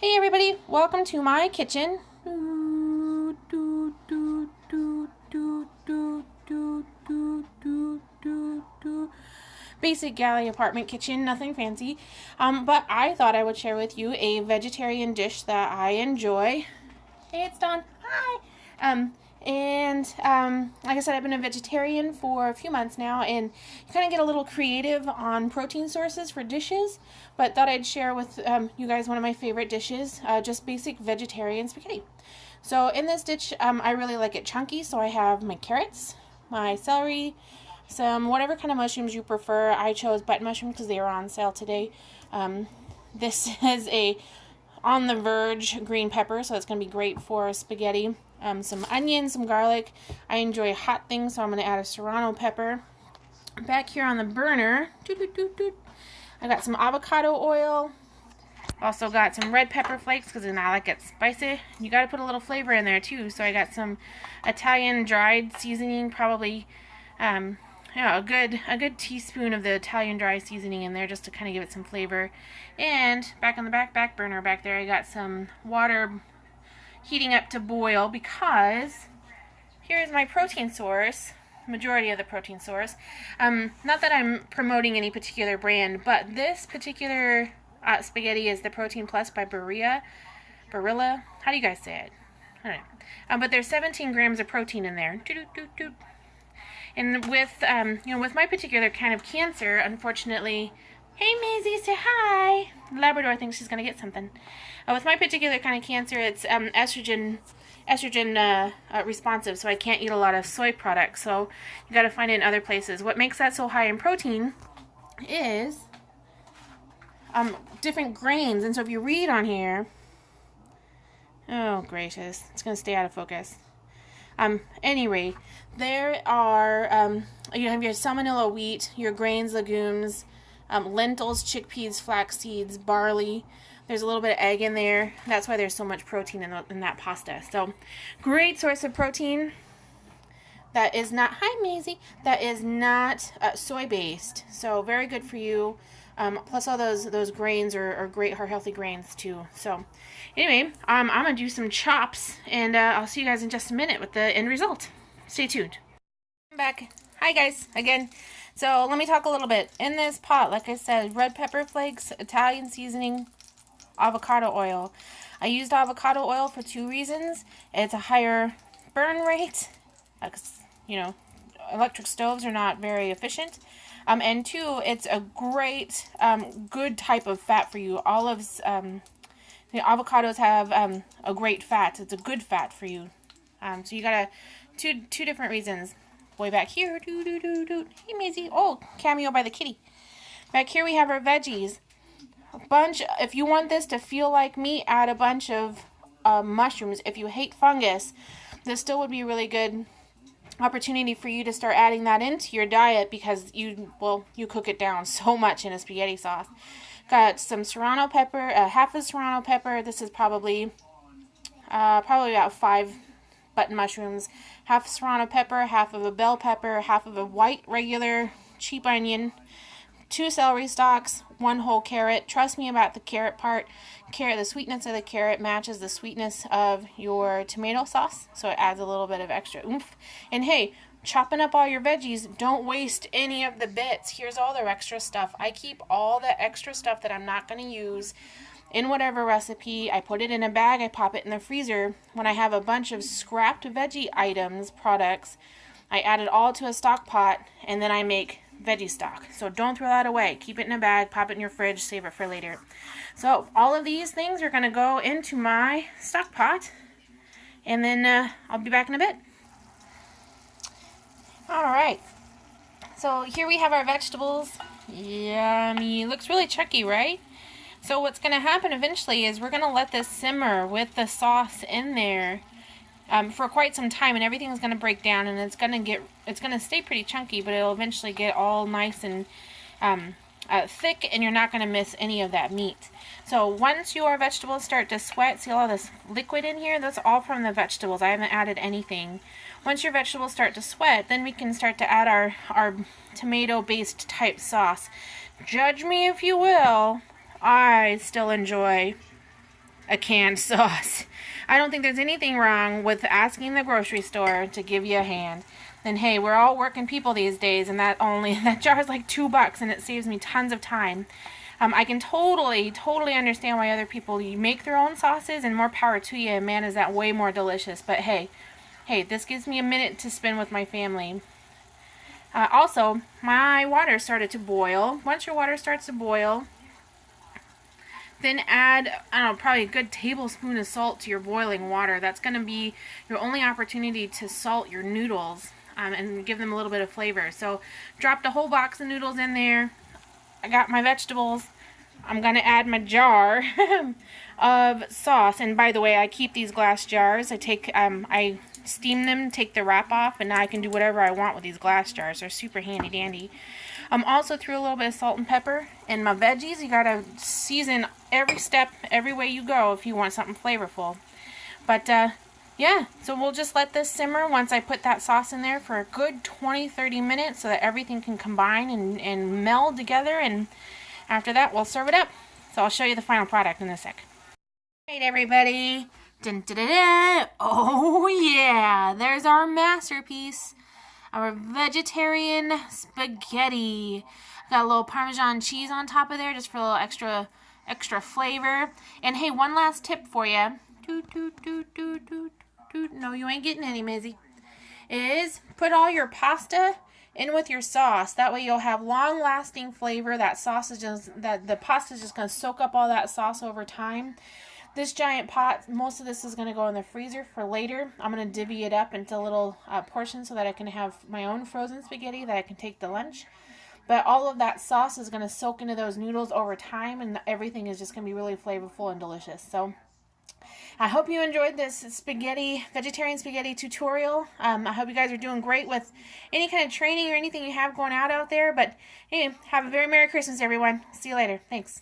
Hey everybody, welcome to my kitchen. Basic galley apartment kitchen, nothing fancy. But I thought I would share with you a vegetarian dish that I enjoy. Hey, it's Dawn. Hi. Like I said, I've been a vegetarian for a few months now, and you kind of get a little creative on protein sources for dishes. But thought I'd share with you guys one of my favorite dishes, just basic vegetarian spaghetti. So in this dish, I really like it chunky. So I have my carrots, my celery, some whatever kind of mushrooms you prefer. I chose button mushrooms because they were on sale today. This is a on the verge green pepper, so it's going to be great for spaghetti. Some onion, some garlic. I enjoy hot things, so I'm going to add a serrano pepper. Back here on the burner, I got some avocado oil. Also got some red pepper flakes because I like it spicy. You got to put a little flavor in there too. So I got some Italian dried seasoning, probably a good teaspoon of the Italian dry seasoning in there just to kind of give it some flavor. And back on the back burner back there, I got some water heating up to boil because here's my protein source, majority of the protein source. Not that I'm promoting any particular brand, but this particular spaghetti is the Protein Plus by Barilla. How do you guys say it? I don't know. But there's 17 grams of protein in there. And with my particular kind of cancer, unfortunately, hey Maisie, say hi. Labrador thinks she's gonna get something. With my particular kind of cancer, it's estrogen responsive, so I can't eat a lot of soy products. So you got to find it in other places. What makes that so high in protein is different grains. And so if you read on here, oh gracious, it's gonna stay out of focus. Anyway, there are you have your salmonella wheat, your grains, legumes, lentils, chickpeas, flax seeds, barley. There's a little bit of egg in there. That's why there's so much protein in that pasta. So, great source of protein. That is not, hi Maisie, that is not soy based. So very good for you. Plus all those grains are great, healthy grains too. So anyway, I'm gonna do some chops, and I'll see you guys in just a minute with the end result. Stay tuned. I'm back. Hi guys, again. So let me talk a little bit. In this pot, like I said, red pepper flakes, Italian seasoning, avocado oil. I used avocado oil for two reasons. It's a higher burn rate, because electric stoves are not very efficient. And two, it's a great, good type of fat for you. Olives, the avocados have a great fat. It's a good fat for you. So you got two different reasons. Boy back here, hey Maisie, oh, cameo by the kitty. Back here we have our veggies. If you want this to feel like meat, add a bunch of mushrooms. If you hate fungus, this still would be a really good opportunity for you to start adding that into your diet because you cook it down so much in a spaghetti sauce. Got some serrano pepper, half a serrano pepper. This is probably about 5 button mushrooms. Half a serrano pepper, half of a bell pepper, half of a white regular cheap onion, 2 celery stalks, 1 whole carrot. Trust me about the carrot part. The sweetness of the carrot matches the sweetness of your tomato sauce, so it adds a little bit of extra oomph. And hey, chopping up all your veggies, don't waste any of the bits. Here's all the extra stuff. I keep all the extra stuff that I'm not going to use in whatever recipe. I put it in a bag, I pop it in the freezer. When I have a bunch of scrapped veggie products, I add it all to a stock pot, and then I make veggie stock. So don't throw that away. Keep it in a bag, pop it in your fridge, save it for later. So all of these things are going to go into my stock pot, and then I'll be back in a bit. Alright, so here we have our vegetables. Yummy. Looks really chunky, right? So what's going to happen eventually is we're going to let this simmer with the sauce in there for quite some time, and everything is going to break down, and it's going to stay pretty chunky, but it'll eventually get all nice and thick, and you're not going to miss any of that meat. So once your vegetables start to sweat, see all this liquid in here? That's all from the vegetables. I haven't added anything. Once your vegetables start to sweat, then we can start to add our tomato-based type sauce. Judge me if you will. I still enjoy a canned sauce. I don't think there's anything wrong with asking the grocery store to give you a hand. And hey, we're all working people these days, and that jar is like $2 and it saves me tons of time. I can totally understand why other people make their own sauces, and more power to you, and man, is that way more delicious. But hey, this gives me a minute to spend with my family. Also, my water started to boil. Once your water starts to boil, then add, I don't know, probably a good tablespoon of salt to your boiling water. That's going to be your only opportunity to salt your noodles and give them a little bit of flavor. So dropped a whole box of noodles in there. I got my vegetables. I'm going to add my jar of sauce. And by the way, I keep these glass jars. I steam them, take the wrap off, and now I can do whatever I want with these glass jars. They're super handy dandy. Also threw a little bit of salt and pepper in my veggies. You got to season every step, every way you go if you want something flavorful. But yeah, so we'll just let this simmer once I put that sauce in there for a good 20-30 minutes so that everything can combine and meld together, and after that we'll serve it up. So I'll show you the final product in a sec. Alright everybody, dun, dun, dun, dun. Oh yeah, there's our masterpiece, our vegetarian spaghetti. Got a little Parmesan cheese on top of there just for a little extra flavor. And hey, one last tip for you. Toot, toot, toot, toot, toot. No, you ain't getting any, Mizzy. Is put all your pasta in with your sauce. That way you'll have long-lasting flavor. That the pasta is just going to soak up all that sauce over time. This giant pot, most of this is going to go in the freezer for later. I'm going to divvy it up into little portions so that I can have my own frozen spaghetti that I can take to lunch. But all of that sauce is going to soak into those noodles over time, and everything is just going to be really flavorful and delicious. So I hope you enjoyed this vegetarian spaghetti tutorial. I hope you guys are doing great with any kind of training or anything you have going out there. But hey, have a very Merry Christmas, everyone. See you later. Thanks.